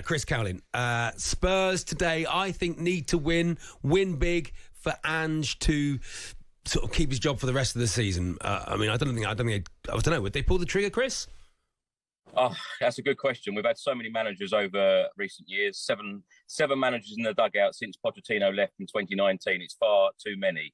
Chris Cowlin, Spurs today, I think, need to win big for Ange to sort of keep his job for the rest of the season. I don't know. Would they pull the trigger, Chris? Oh, that's a good question. We've had so many managers over recent years. Seven managers in the dugout since Pochettino left in 2019. It's far too many.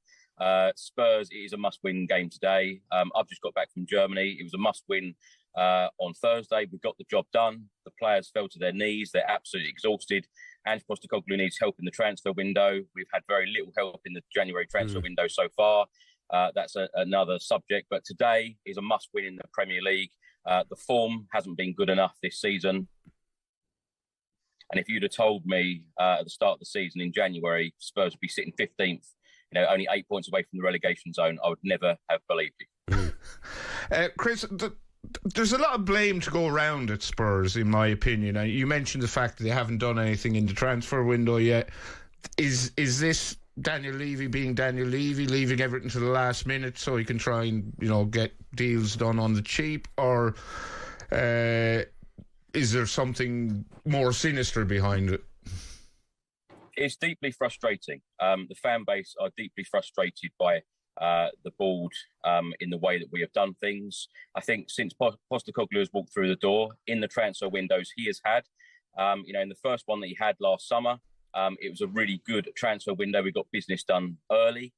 Spurs, it is a must-win game today. I've just got back from Germany. It was a must-win on Thursday. We got the job done. The players fell to their knees. They're absolutely exhausted. Ange Postecoglou needs help in the transfer window. We've had very little help in the January transfer window so far. That's another subject. But today is a must-win in the Premier League. The form hasn't been good enough this season. And if you'd have told me at the start of the season in January, Spurs would be sitting 15th, only 8 points away from the relegation zone, I would never have believed it. Chris, there's a lot of blame to go around at Spurs, in my opinion. You mentioned the fact that they haven't done anything in the transfer window yet. Is this Daniel Levy being Daniel Levy, leaving everything to the last minute so he can try and get deals done on the cheap, or is there something more sinister behind it? It's deeply frustrating. The fan base are deeply frustrated by the board in the way that we have done things. I think since Postecoglou has walked through the door in the transfer windows he has had, in the first one that he had last summer, it was a really good transfer window. We got business done early,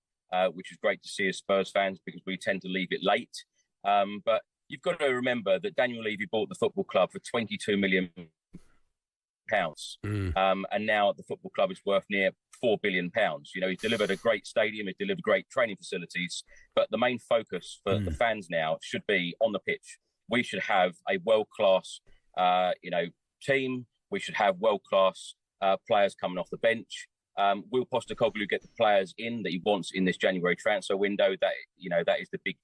which is great to see as Spurs fans because we tend to leave it late. But you've got to remember that Daniel Levy bought the football club for £22 million. And now the football club is worth near £4 billion. He's delivered a great stadium, he's delivered great training facilities, but the main focus for the fans now should be on the pitch. We should have a world-class, team. We should have world-class players coming off the bench. Will Postecoglou get the players in that he wants in this January transfer window? That is the big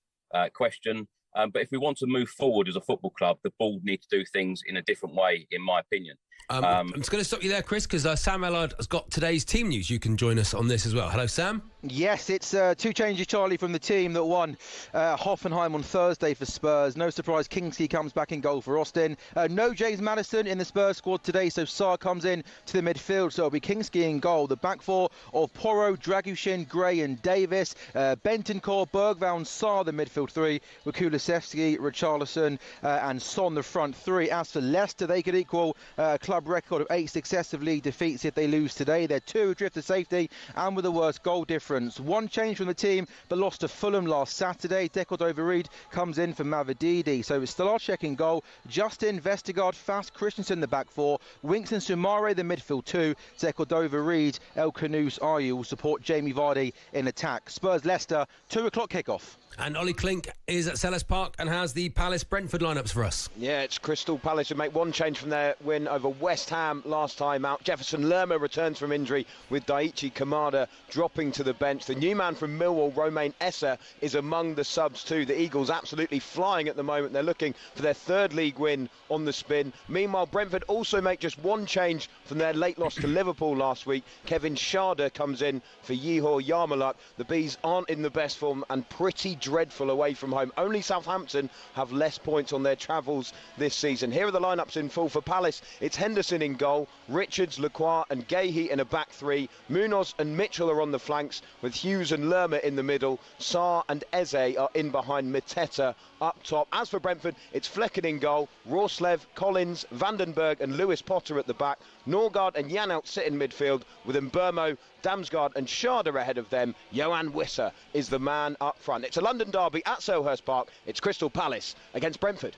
question. But if we want to move forward as a football club, the board need to do things in a different way, in my opinion. I'm just going to stop you there, Chris, because Sam Allard has got today's team news. You can join us on this as well. Hello, Sam. Yes, it's two changes, Charlie, from the team that won Hoffenheim on Thursday for Spurs. No surprise, Kingsley comes back in goal for Austin. No James Maddison in the Spurs squad today, so Sarr comes in to the midfield. So it'll be Kingsley in goal. The back four of Porro, Dragushin, Gray and Davis. Bentancur, Bergvall and Sarr, the midfield three, with Kulusevski, Richarlison and Son, the front three. As for Leicester, they could equal club record of 8 successive league defeats if they lose today. They're 2 who drift to safety and with the worst goal difference. One change from the team that lost to Fulham last Saturday. Decordova-Reid comes in for Mavididi. So it's Stolarczyk in goal, Justin, Vestergaard, Fast, Christensen the back four, Winks and Sumare the midfield two, Decordova-Reid, El Khanous, Ayew will support Jamie Vardy in attack. Spurs-Leicester, 2 o'clock kickoff. And Ollie Klink is at Selhurst Park and has the Palace-Brentford lineups for us. Yeah, it's Crystal Palace who make one change from their win over West Ham last time out. Jefferson Lerma returns from injury with Daichi Kamada dropping to the bench. The new man from Millwall, Romain Essa, is among the subs too. The Eagles absolutely flying at the moment. They're looking for their 3rd league win on the spin. Meanwhile, Brentford also make just one change from their late loss to Liverpool last week. Kevin Schade comes in for Yehor Yarmouk. The Bees aren't in the best form and pretty dreadful away from home. Only Southampton have less points on their travels this season. Here are the lineups in full for Palace. It's Henderson Henderson in goal, Richards, Lacroix and Gahey in a back three. Munoz and Mitchell are on the flanks, with Hughes and Lerma in the middle. Sarr and Eze are in behind Mateta up top. As for Brentford, it's Flecken in goal, Rorslev, Collins, Vandenberg and Lewis Potter at the back. Norgard and Janelt sit in midfield, with Mbermo, Damsgaard and Schade ahead of them. Johan Wisser is the man up front. It's a London derby at Selhurst Park. It's Crystal Palace against Brentford.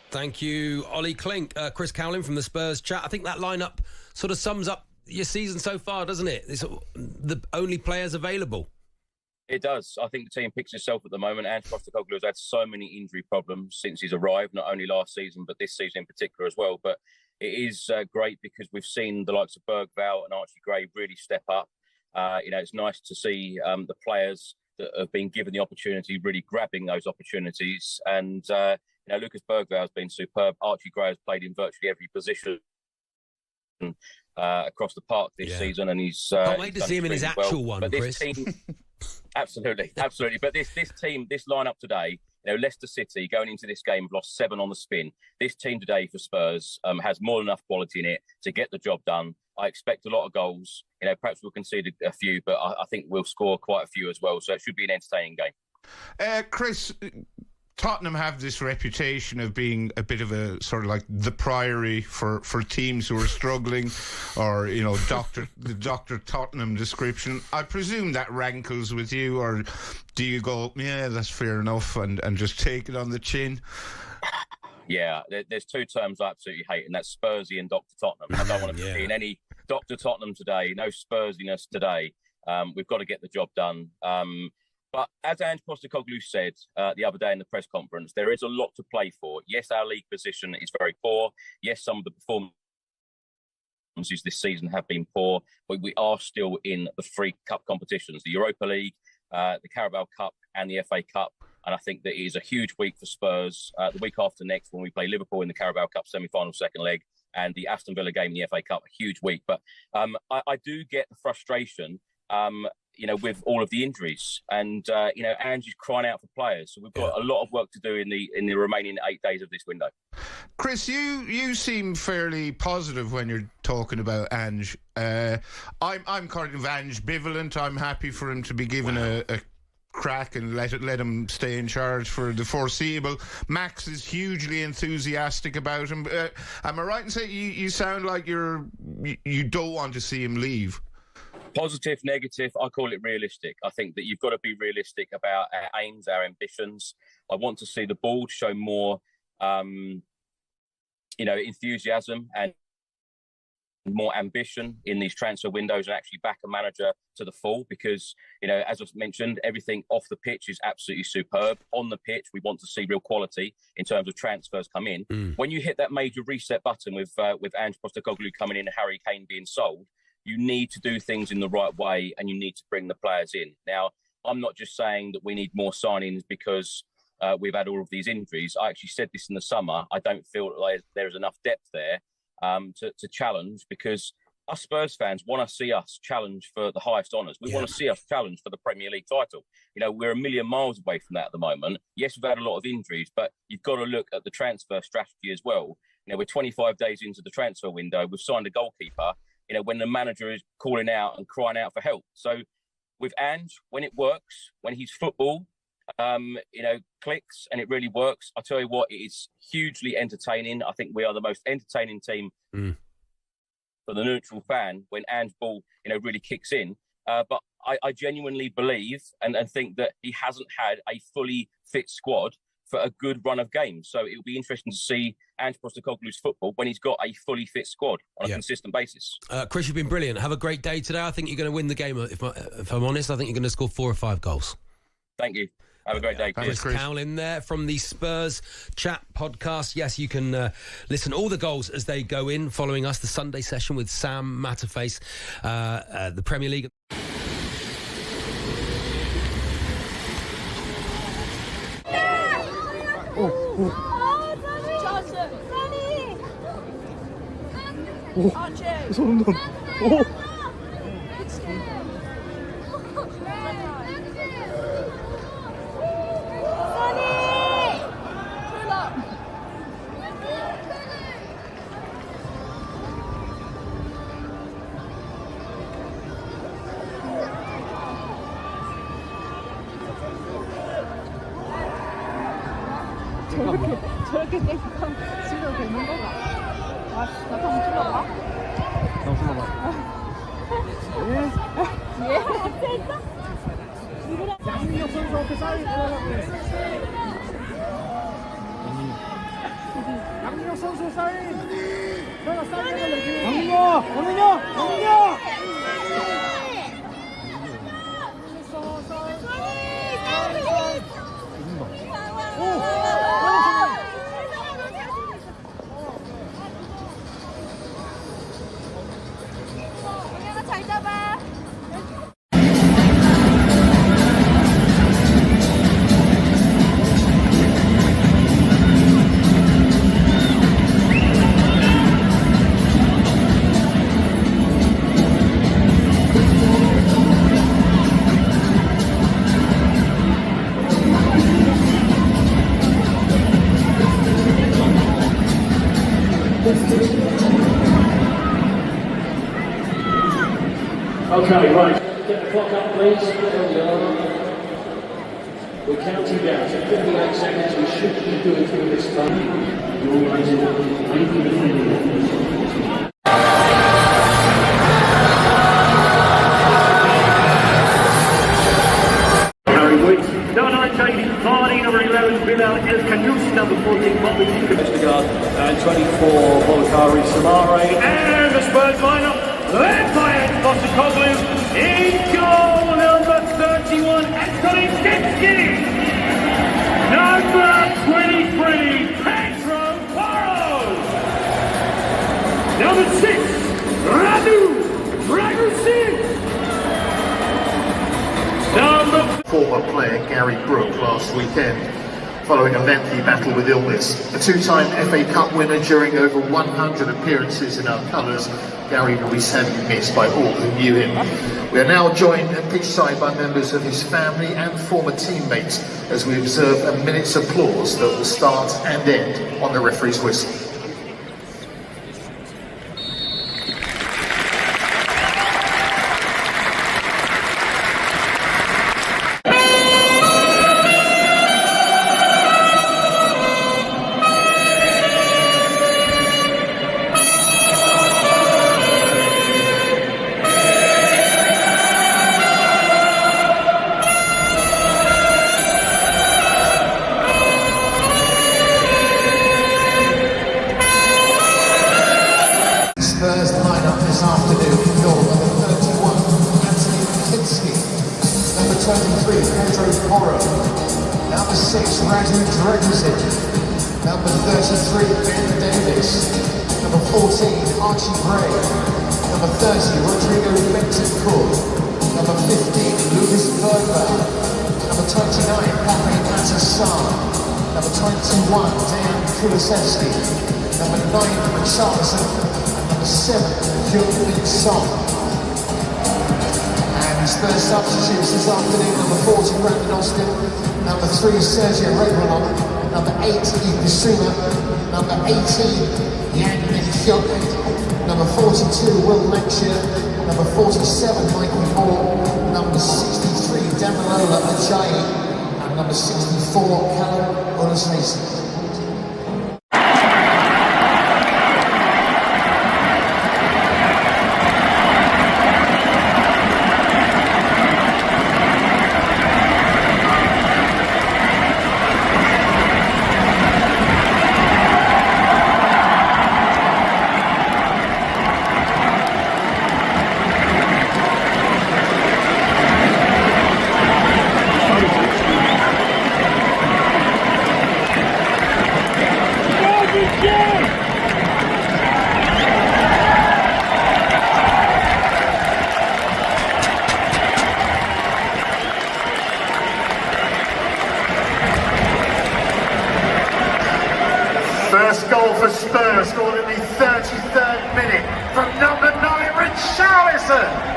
Thank you, Ollie Klink. Chris Cowlin from the Spurs chat. I think that lineup sort of sums up your season so far, doesn't it? It's the only players available. It does. I think the team picks itself at the moment. Ange Postecoglou has had so many injury problems since he's arrived, not only last season, but this season in particular as well. But it is great because we've seen the likes of Bergvall and Archie Gray really step up. It's nice to see the players that have been given the opportunity really grabbing those opportunities. And, Lucas Bergvall has been superb. Archie Gray has played in virtually every position across the park this season. And he's can't wait to see him in his actual one, but Chris. This team, absolutely. But this team, this lineup today, Leicester City going into this game have lost 7 on the spin. This team today for Spurs has more than enough quality in it to get the job done. I expect a lot of goals. Perhaps we'll concede a few, but I think we'll score quite a few as well. So it should be an entertaining game. Chris, Tottenham have this reputation of being a bit of a sort of like the Priory for teams who are struggling, or the Dr. Tottenham description. I presume that rankles with you, or do you go, yeah, that's fair enough, and just take it on the chin? Yeah, there's 2 terms I absolutely hate, and that's Spursy and Dr. Tottenham. I don't want to be in any Dr. Tottenham today, no Spursiness today. We've got to get the job done. But as Ange Postecoglou said the other day in the press conference, there is a lot to play for. Yes, our league position is very poor. Yes, some of the performances this season have been poor, but we are still in the 3 cup competitions, the Europa League, the Carabao Cup and the FA Cup. And I think that it is a huge week for Spurs. The week after next, when we play Liverpool in the Carabao Cup semi-final second leg, and the Aston Villa game in the FA Cup, a huge week. But I do get the frustration, with all of the injuries. And, Ange is crying out for players. So we've got a lot of work to do in the remaining 8 days of this window. Chris, you seem fairly positive when you're talking about Ange. I'm kind of Ange-bivalent. I'm happy for him to be given a crack and let him stay in charge for the foreseeable. Max is hugely enthusiastic about him. Am I right in saying you sound like you don't want to see him leave? Positive, negative, I call it realistic. I think that you've got to be realistic about our aims, our ambitions. I want to see the board show more, enthusiasm and more ambition in these transfer windows, and actually back a manager to the full, because, as I've mentioned, everything off the pitch is absolutely superb. On the pitch, we want to see real quality in terms of transfers come in. When you hit that major reset button with Ange Postecoglou coming in and Harry Kane being sold, you need to do things in the right way, and you need to bring the players in. Now, I'm not just saying that we need more signings because we've had all of these injuries. I actually said this in the summer. I don't feel like there is enough depth there to challenge, because us Spurs fans want to see us challenge for the highest honours. We want to see us challenge for the Premier League title. We're a million miles away from that at the moment. Yes, we've had a lot of injuries, but you've got to look at the transfer strategy as well. We're 25 days into the transfer window. We've signed a goalkeeper, when the manager is calling out and crying out for help. So with Ange, when it works, when his football, clicks and it really works, I tell you what, it is hugely entertaining. I think we are the most entertaining team for the neutral fan when Ange ball, really kicks in. But I genuinely believe and think that he hasn't had a fully fit squad for a good run of games. So it'll be interesting to see Ange Postecoglou's football when he's got a fully fit squad on a consistent basis. Chris, you've been brilliant. Have a great day today. I think you're going to win the game. If I'm honest, I think you're going to score 4 or 5 goals. Thank you. Have a great day. Chris Cowlin there from the Spurs Chat podcast. Yes, you can listen to all the goals as they go in following us, the Sunday session with Sam Matterface, the Premier League. 소름 돋. 오. 저렇게 땡깡 치료 되는 거가. 아, 나 한번 찍어봐. 예? 됐어? 양민혁 선수한테 사인 양민혁 선수 사인. 저희가 사인을 내기. 양민혁. 잘 잡아. Okay, right. Get the clock up, please. We're counting down. So 58 seconds. We should be doing through this time. You're raising up. Harry Woods. Number 19, Vardy. Number 11, Bilal El-Khanousi. Number 14, Bobby Vestergaard. And 24, Volkari Samare. And the Spurs lineup. Led by Postecoglou, in goal, number 31, Anthony Kinski. Number 23, Pedro Porro. Number 6, Radu Dragusin. Former player Gary Brooke last weekend, following a lengthy battle with illness. A two-time FA Cup winner during over 100 appearances in our colours, Gary will be sadly missed by all who knew him. We are now joined at pitchside by members of his family and former teammates as we observe a minute's applause that will start and end on the referee's whistle. Spurs line-up this afternoon in goal, number 31, Anthony Kinski, number 23, Pedro Porro, number 6, Radu Dragusin, number 33, Ben Davis, number 14, Archie Gray, number 30, Rodrigo Bentancur, number 15, Lucas Bergman, number 29, Pape Matar, number 21, Dan Kulusevski, number 9, Richarlison, number 7, Heung-min Son. And Spurs substitutes this afternoon, number 40, Brandon Austin, number 3, Sergio Reguilon, number 8, Yves Bissouma, number 18, Yang Min-hyuk, number 42, Will Lecture, number 47, Michael Moore, number 63, Damilola Ajayi, and number 64, Callum Olasasi. First goal for Spurs, scored in the 33rd minute from number 9, Richarlison.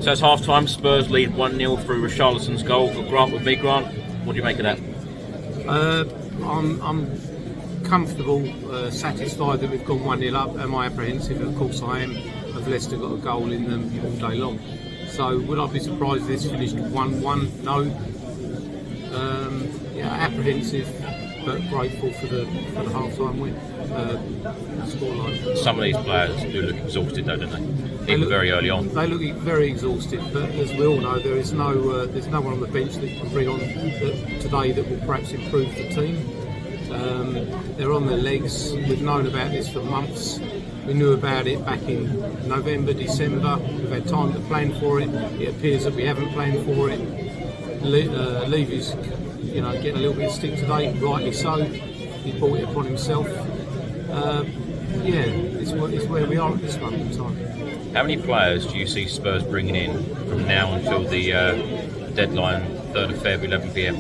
So it's half time. Spurs lead 1-0 through Richarlison's goal. Got Grant with me. Grant, what do you make of that? I'm comfortable, satisfied that we've gone 1-0 up. Am I apprehensive? Of course I am. Have Leicester got a goal in them all day long? So would I be surprised if this finished 1-1? No. Apprehensive, but grateful for the half-time win. Scoreline. Some of these players do look exhausted, though, don't they? Even very early on. They look very exhausted, but as we all know, there's no one on the bench that you can bring on today that will perhaps improve the team. They're on their legs. We've known about this for months. We knew about it back in November, December. We've had time to plan for it. It appears that we haven't planned for it. Levy's, getting a little bit of stick today, rightly so. He brought it upon himself. It's where we are at this moment in time. How many players do you see Spurs bringing in from now until the deadline, 3rd of February, 11 p.m?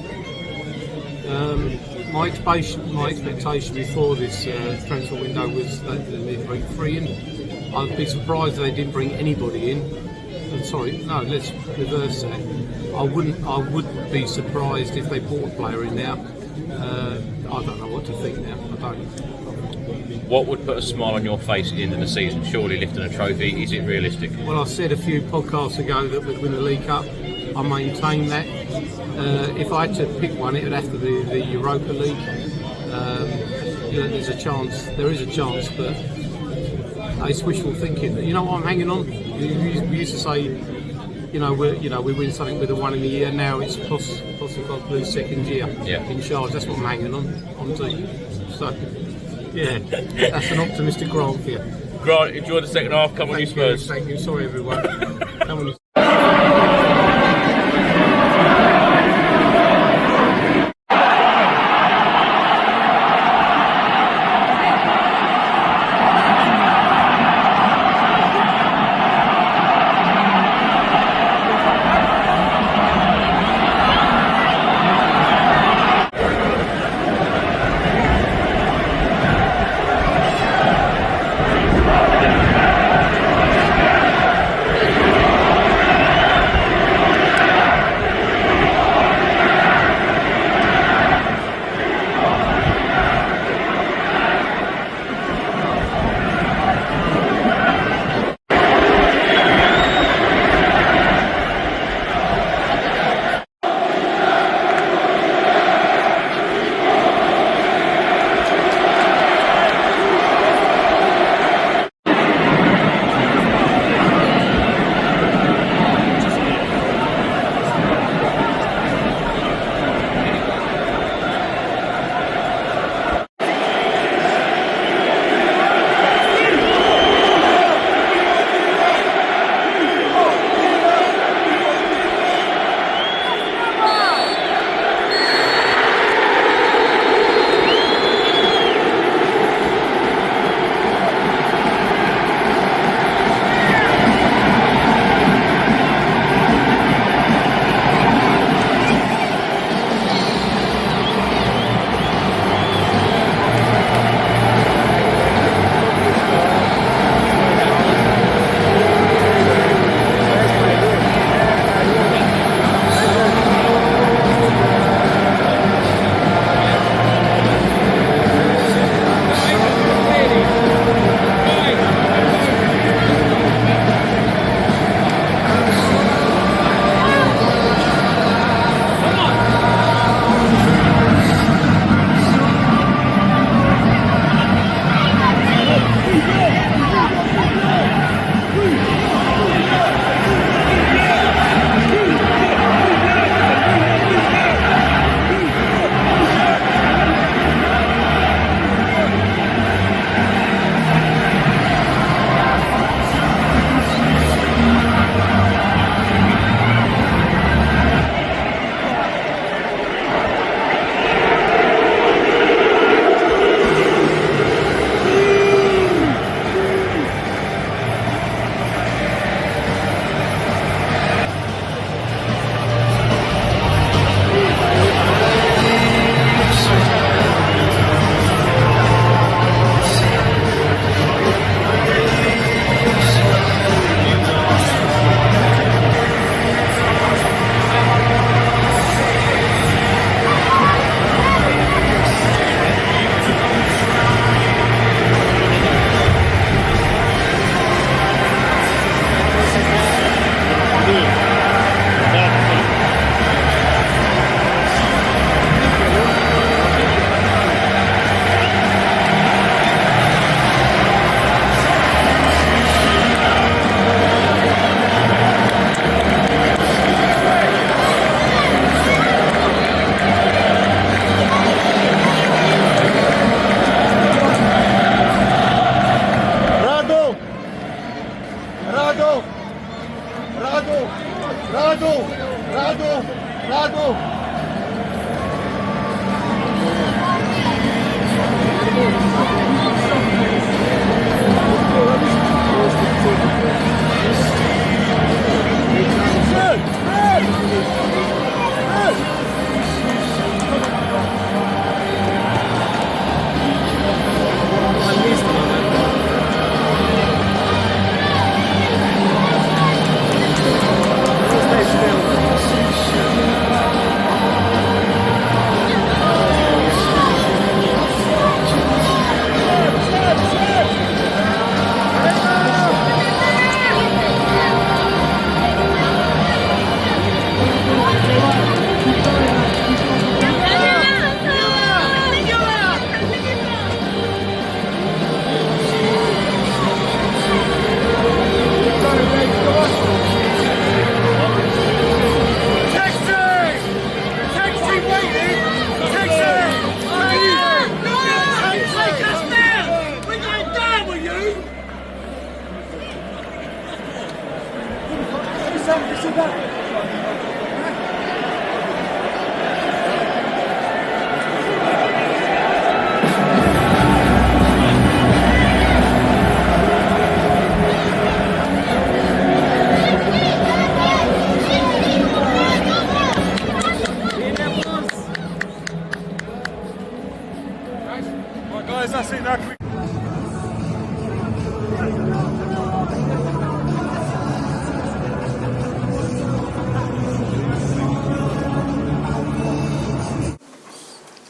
My expectation before this transfer window was that they'd bring 3 in. I'd be surprised if they didn't bring anybody in. Let's reverse that. I would be surprised if they brought a player in now. I don't know what to think now. I don't. What would put a smile on your face at the end of the season? Surely lifting a trophy. Is it realistic? Well, I said a few podcasts ago that we'd win the League Cup. I maintain that. If I had to pick one, it would have to be the Europa League. There's a chance. There is a chance, but it's wishful thinking. You know what I'm hanging on? We used to say, we win something with a 1 in a year. Now it's Postecoglou's 2nd year in charge. That's what I'm hanging on to. So, that's an optimistic grant for you. Grant, enjoy the second half. Come on, you Spurs. Thank you. Sorry, everyone. Come on, you.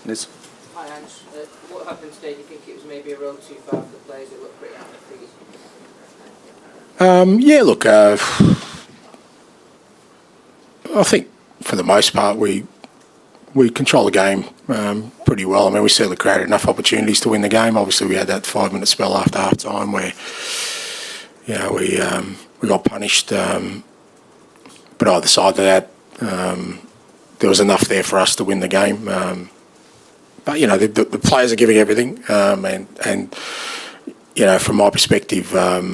Liz? Hi, Ange. What happened today? Do you think it was maybe a roll too far for the players that looked pretty out of the Yeah, look, I think for the most part we control the game pretty well. I mean, we certainly created enough opportunities to win the game. Obviously, we had that 5-minute spell after half time where, you know, we got punished. But either side of that, there was enough there for us to win the game. But, you know, the players are giving everything. And you know, from my perspective, I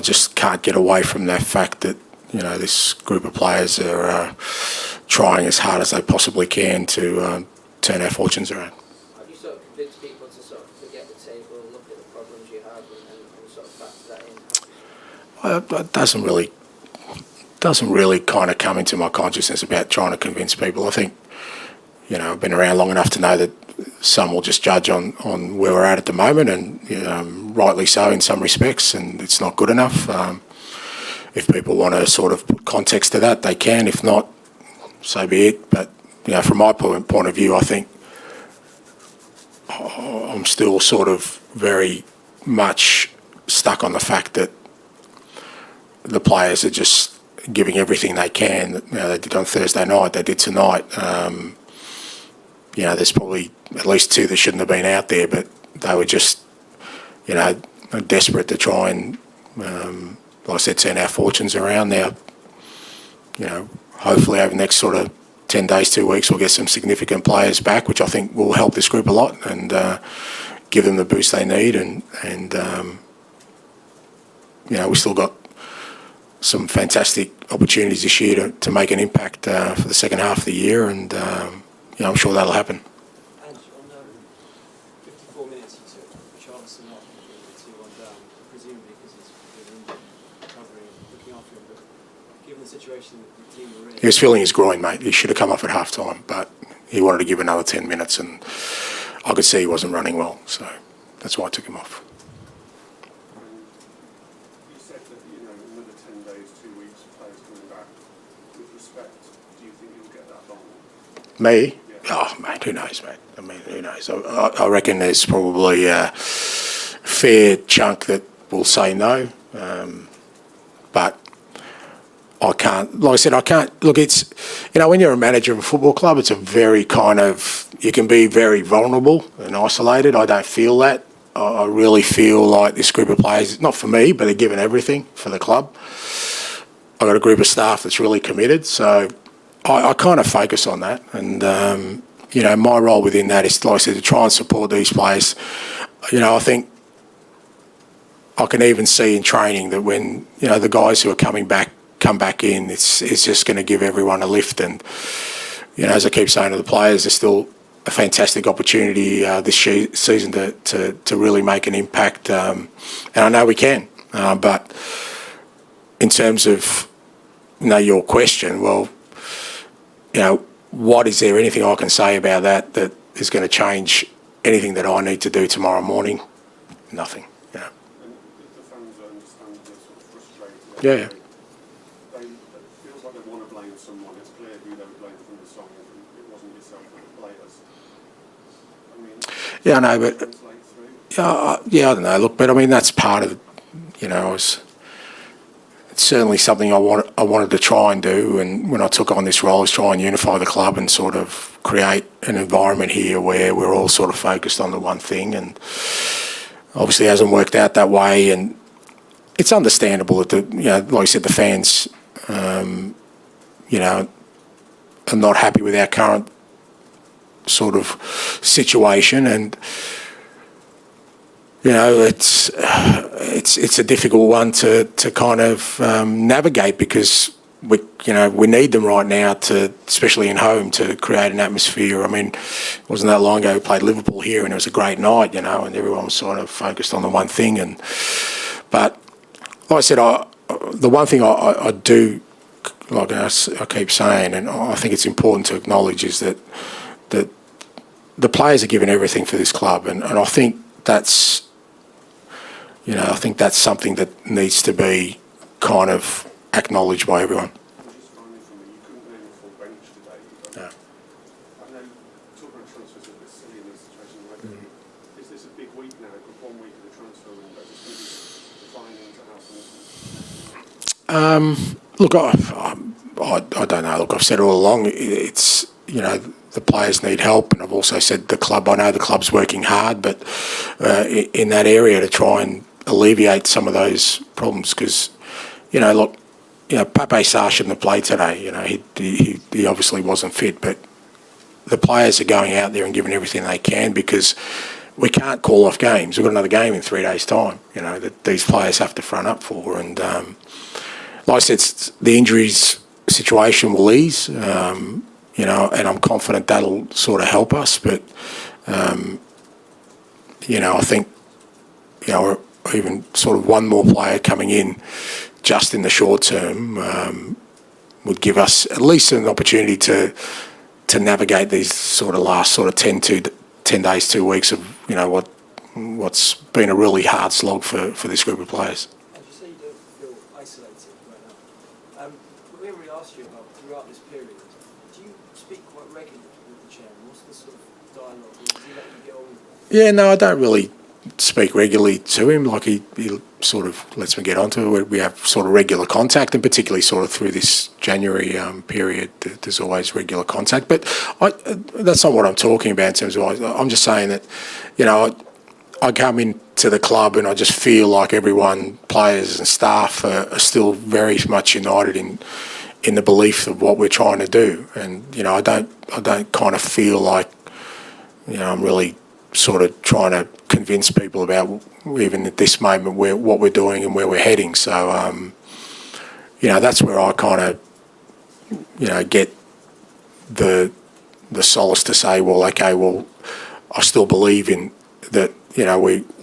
just can't get away from the fact that, you know, this group of players are trying as hard as they possibly can to turn our fortunes around. Have you sort of convinced people to sort of forget the table and look at the problems you have and sort of factor that in? It doesn't really kind of come into my consciousness about trying to convince people. I think, you know, I've been around long enough to know that some will just judge on where we're at the moment, and rightly so in some respects, and it's not good enough. If people want to sort of put context to that, they can. If not, so be it. But, you know, from my point of view, I think I'm still sort of very much stuck on the fact that the players are just giving everything they can. You know, they did on Thursday night, they did tonight. You know, there's probably at least 2 that shouldn't have been out there, but they were just, you know, desperate to try and, like I said, turn our fortunes around. Now, you know, hopefully over the next sort of 10 days, 2 weeks, we'll get some significant players back, which I think will help this group a lot and give them the boost they need. And you know, we've still got some fantastic opportunities this year to make an impact for the second half of the year, and you know, I'm sure that'll happen. And on 54 minutes, you took Chants and not the 2-1 down, presumably because he's been injured, recovering, looking after him. But given the situation that the team were in, He was feeling his groin, mate. He should have come off at half time, but he wanted to give another 10 minutes, and I could see he wasn't running well, so that's why I took him off. You said that, you know, another 10 days, 2 weeks, players coming back. With respect, do you think you'll get that long? Me? Oh, mate, who knows, mate? I mean, who knows? I reckon there's probably a fair chunk that will say no, but I can't, like I said, I can't, look, it's, you know, when you're a manager of a football club, it's a very kind of, you can be very vulnerable and isolated. I don't feel that. I really feel like this group of players, not for me, but they're giving everything for the club. I've got a group of staff that's really committed, so I kind of focus on that. And, you know, my role within that is, like I said, to try and support these players. You know, I think I can even see in training that when, you know, the guys who are coming back come back in, it's just going to give everyone a lift. And as I keep saying to the players, there's still a fantastic opportunity this season to really make an impact, and I know we can. But in terms of your question, well, what is there anything I can say about that is going to change anything that I need to do tomorrow morning? Nothing. And the fans are understandably sort of frustrated. Yeah. It feels like they want to blame someone. It's clear who they were blaming from the song. It wasn't yourself, but the players. I mean, yeah, I know, but I don't know. Look, but I mean that's part of it's certainly something I wanted to try and do, and when I took on this role, is try and unify the club and sort of create an environment here where we're all sort of focused on the one thing. And obviously, it hasn't worked out that way, and it's understandable that like I said, the fans, are not happy with our current sort of situation, and it's a difficult one to kind of navigate, because we need them right now to, especially in home, to create an atmosphere. I mean, it wasn't that long ago we played Liverpool here, and it was a great night, and everyone was sort of focused on the one thing. But like I said, the one thing I do, like I keep saying, and I think it's important to acknowledge, is that the players are giving everything for this club, and I think that's something that needs to be kind of acknowledged by everyone. Just finally from me, you couldn't name a full bench today. No. I know talking about transfers is a bit silly in these situations. Is this a big week now? We've got 1 week of the transfer window. Is this going to be defining to happen? Look, I don't know. Look, I've said all along, it's the players need help, and I've also said I know the club's working hard, but in that area to try and alleviate some of those problems, because Pape Sarr shouldn't have played today. He obviously wasn't fit, but the players are going out there and giving everything they can, because we can't call off games. We've got another game in 3 days' time, that these players have to front up for. And like I said, the injuries situation will ease, and I'm confident that'll sort of help us. But, I think, even sort of one more player coming in just in the short term would give us at least an opportunity to navigate these sort of last sort of 10 days, 2 weeks of, what's been a really hard slog for this group of players. As you say, you don't feel isolated right now. We already asked you about throughout this period. Do you speak quite regularly with the chairman? What's the sort of dialogue? Does he let you get on? Yeah, no, I don't really speak regularly to him. Like he sort of lets me get onto it. We have sort of regular contact, and particularly sort of through this January period, there's always regular contact. But that's not what I'm talking about in terms of. I'm just saying that, I come into the club and I just feel like everyone, players and staff, are still very much united in the belief of what we're trying to do. And I don't kind of feel like I'm really sort of trying to convince people about, even at this moment, what we're doing and where we're heading. So that's where I kind of get the solace to say, well, okay, well, I still believe in that.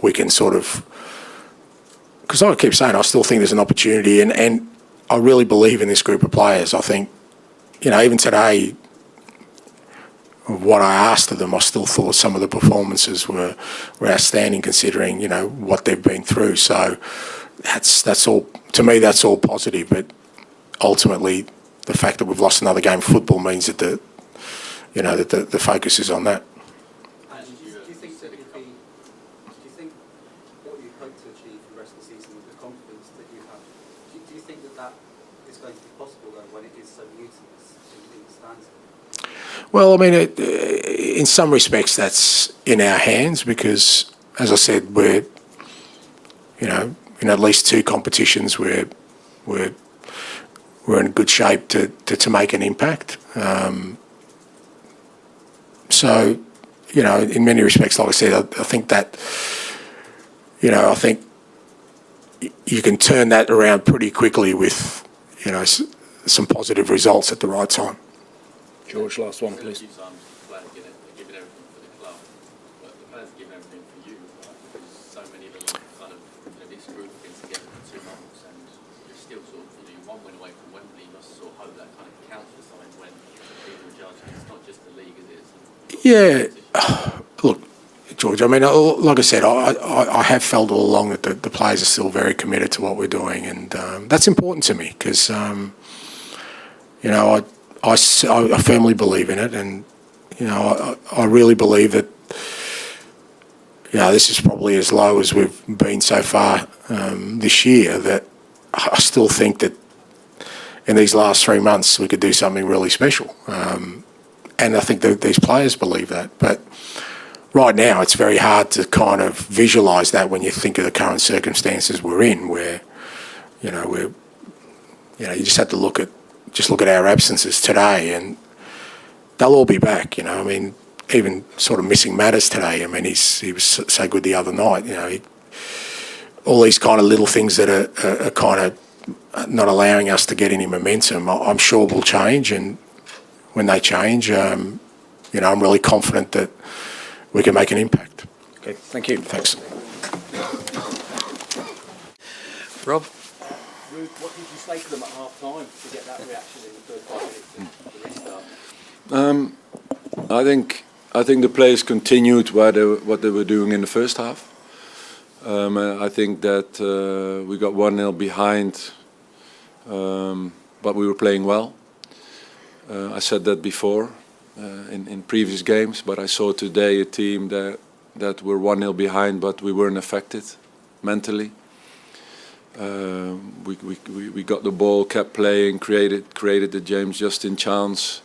We can sort of, because I keep saying I still think there's an opportunity, and I really believe in this group of players. I think, even today, what I asked of them, I still thought some of the performances were outstanding, considering what they've been through. So that's all, to me, that's all positive. But ultimately, the fact that we've lost another game of football means that the focus is on that. Well, I mean, in some respects, that's in our hands, because, as I said, we're, in at least 2 competitions, we're in good shape to make an impact. So, in many respects, like I said, I think that, I think you can turn that around pretty quickly with, some positive results at the right time. George, last one, please. Yeah, look, George, I mean, like I said, I have felt all along that the players are still very committed to what we're doing, and that's important to me because, I firmly believe in it, and, I really believe that, this is probably as low as we've been so far this year, that I still think that in these last 3 months we could do something really special. And I think that these players believe that. But right now it's very hard to kind of visualise that when you think of the current circumstances we're in, where, you just have to look at our absences today, and they'll all be back. I mean, even sort of missing Matters today. I mean, he was so good the other night. All these kind of little things that are kind of not allowing us to get any momentum, I'm sure will change, and when they change, I'm really confident that we can make an impact. Okay, thank you. Thanks. Rob? Ruth, what did you say to them at half time to get that reaction in the first 5 minutes of the restart? I think the players continued what they were doing in the first half. I think that we got 1-0 behind, but we were playing well. I said that before in previous games, but I saw today a team that were 1-0 behind, but we weren't affected mentally. We got the ball, kept playing, created the James Justin chance,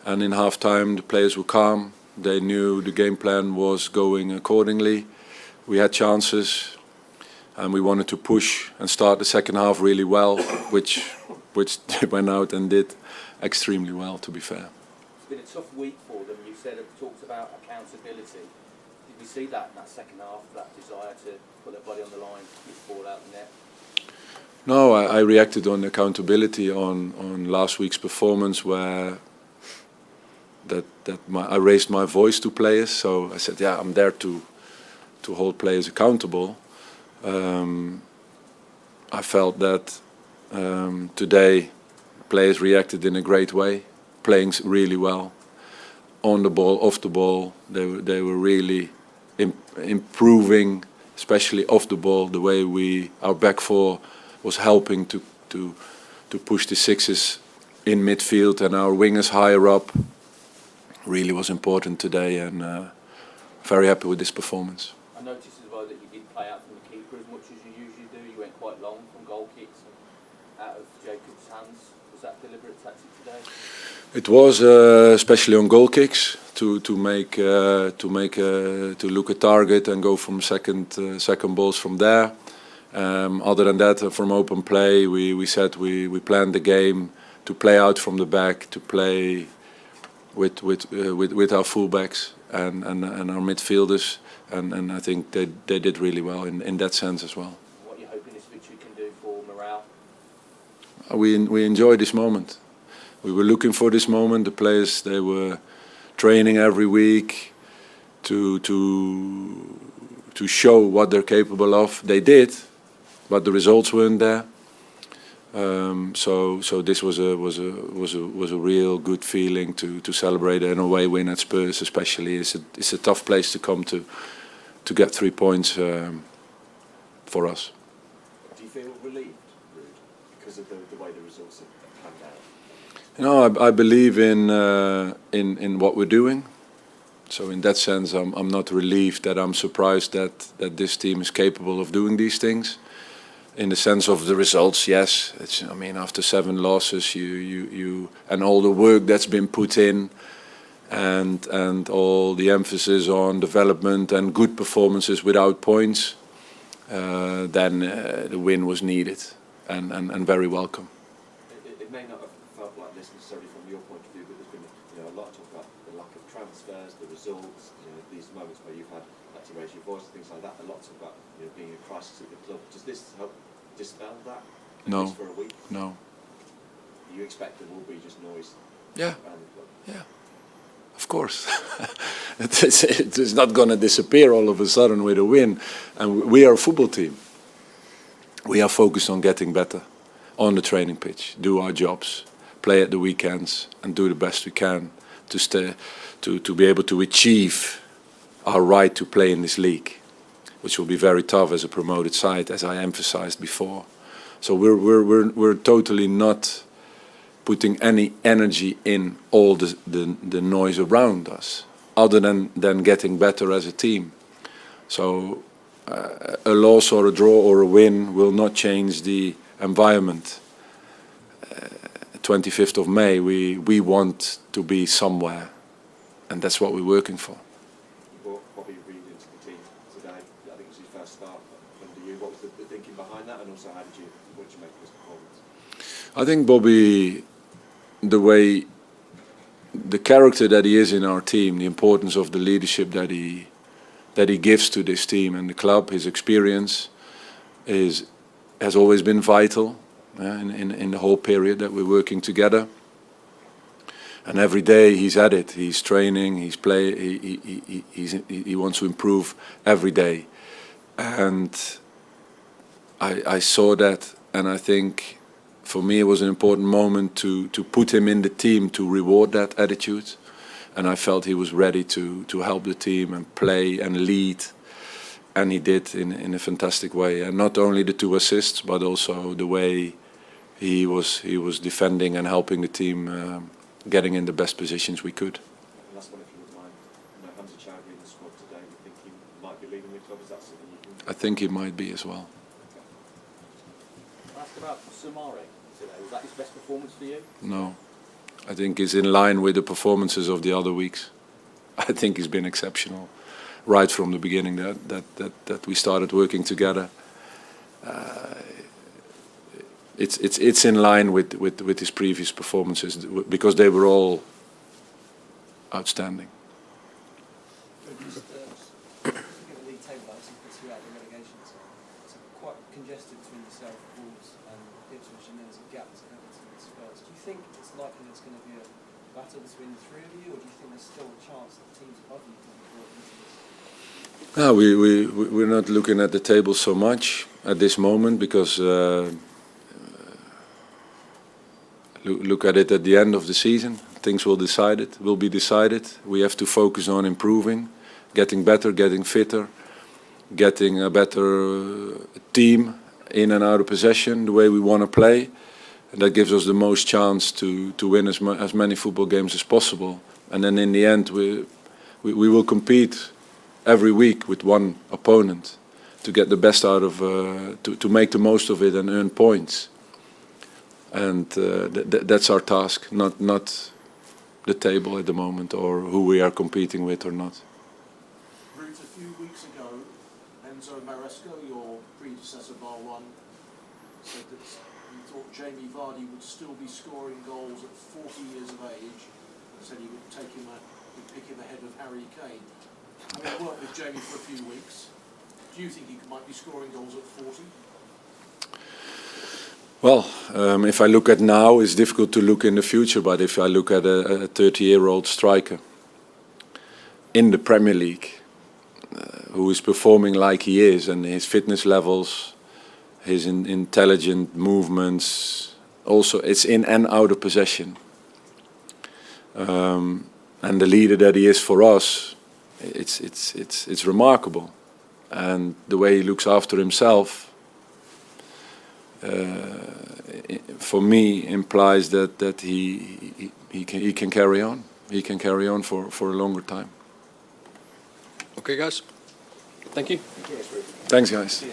and in half-time the players were calm. They knew the game plan was going accordingly. We had chances, and we wanted to push and start the second half really well, which they went out and did extremely well, to be fair. It's been a tough week for them. You said it talked about accountability. Did we see that in that second half, that desire to put their body on the line, get the ball out the net? No, I reacted on accountability on last week's performance, where I raised my voice to players. So I said, I'm there to hold players accountable. I felt that today players reacted in a great way, playing really well, on the ball, off the ball. They were really improving, especially off the ball. The way our back four was helping to push the sixes in midfield, and our wingers higher up really was important today, and very happy with this performance. I noticed as well that you didn't play out from the keeper as much as you usually do. You went quite long from goal kicks and out of Jacob's hands. Was that deliberate tactic today? It was, especially on goal kicks, to look at target and go from second balls from there. Other than that, from open play, we said we planned the game to play out from the back, to play with our fullbacks and our midfielders, and I think they did really well in that sense as well. What are you hoping this victory can do for morale? We enjoy this moment. We were looking for this moment. The players, they were training every week to show what they're capable of. They did, but the results weren't there. So this was a real good feeling to celebrate an away win at Spurs, especially. It's a tough place to come to get 3 points for us. Do you feel relieved, Ruud, because of the way the results have panned out? I believe in what we're doing. So in that sense, I'm not relieved that I'm surprised that this team is capable of doing these things. In the sense of the results, yes. After 7 losses, you and all the work that's been put in, and all the emphasis on development and good performances without points, then the win was needed and very welcome. It may not have felt like this necessarily from your point of view, but there's been a lot of talk about the lack of transfers, the results, these moments where you've had to raise your voice, things like that. A lot of talk about being a crisis at the club. Does this help dispel that? No. For a week? No. Do you expect there will be just noise? Yeah. Around the club? Yeah. Of course. It's not going to disappear all of a sudden with a win. And we are a football team. We are focused on getting better on the training pitch, do our jobs, play at the weekends, and do the best we can to be able to achieve our right to play in this league, which will be very tough as a promoted side, as I emphasized before. So we're totally not putting any energy in all the noise around us, other than getting better as a team. So a loss or a draw or a win will not change the environment. 25th of May, we want to be somewhere, and that's what we're working for. You brought Bobby Reid into the team today. I think it was his first start under you. What was the thinking behind that, and also what did you make of his performance? I think Bobby, the character that he is in our team, the importance of the leadership that he gives to this team and the club, his experience has always been vital in the whole period that we're working together. And every day he's at it. He's training. He's he wants to improve every day, and I saw that, and I think for me it was an important moment to put him in the team to reward that attitude, and I felt he was ready to help the team and play and lead, and he did in a fantastic way. And not only the 2 assists, but also the way he was defending and helping the team getting in the best positions we could. Last one, if you wouldn't mind. Hamza Chowdhury in the squad today. You think he might be leaving the club? Is that something you can? I think he might be as well. I'll ask about Samari today. Was that his best performance for you? No, I think he's in line with the performances of the other weeks. I think he's been exceptional right from the beginning that we started working together. It's in line with his previous performances because they were all outstanding. It's quite congested between yourself, Wolves and Ipswich, and there's a gap to Everton and Spurs. Do you think it's likely there's going to be a battle between the three of you, or do you think there's still a chance that teams above you can be brought into this? No, we're not looking at the table so much at this moment because look at it at the end of the season. Things will be decided. We have to focus on improving, getting better, getting fitter, getting a better team in and out of possession, the way we want to play. And that gives us the most chance to win as many football games as possible. And then in the end, we will compete every week with one opponent to get the best out of, to make the most of it and earn points. And that's our task, not the table at the moment or who we are competing with or not. Ruth, a few weeks ago, Enzo Maresco, your predecessor bar one, said that he thought Jamie Vardy would still be scoring goals at 40 years of age, and said he would pick him ahead of Harry Kane. Having worked with Jamie for a few weeks, do you think he might be scoring goals at 40? Well, if I look at now, it's difficult to look in the future, but if I look at a 30-year-old striker in the Premier League, who is performing like he is, and his fitness levels, his intelligent movements, also it's in and out of possession. And the leader that he is for us, it's remarkable. And the way he looks after himself, for me, implies that he can carry on. He can carry on for a longer time. Okay, guys. Thank you. Thanks, guys.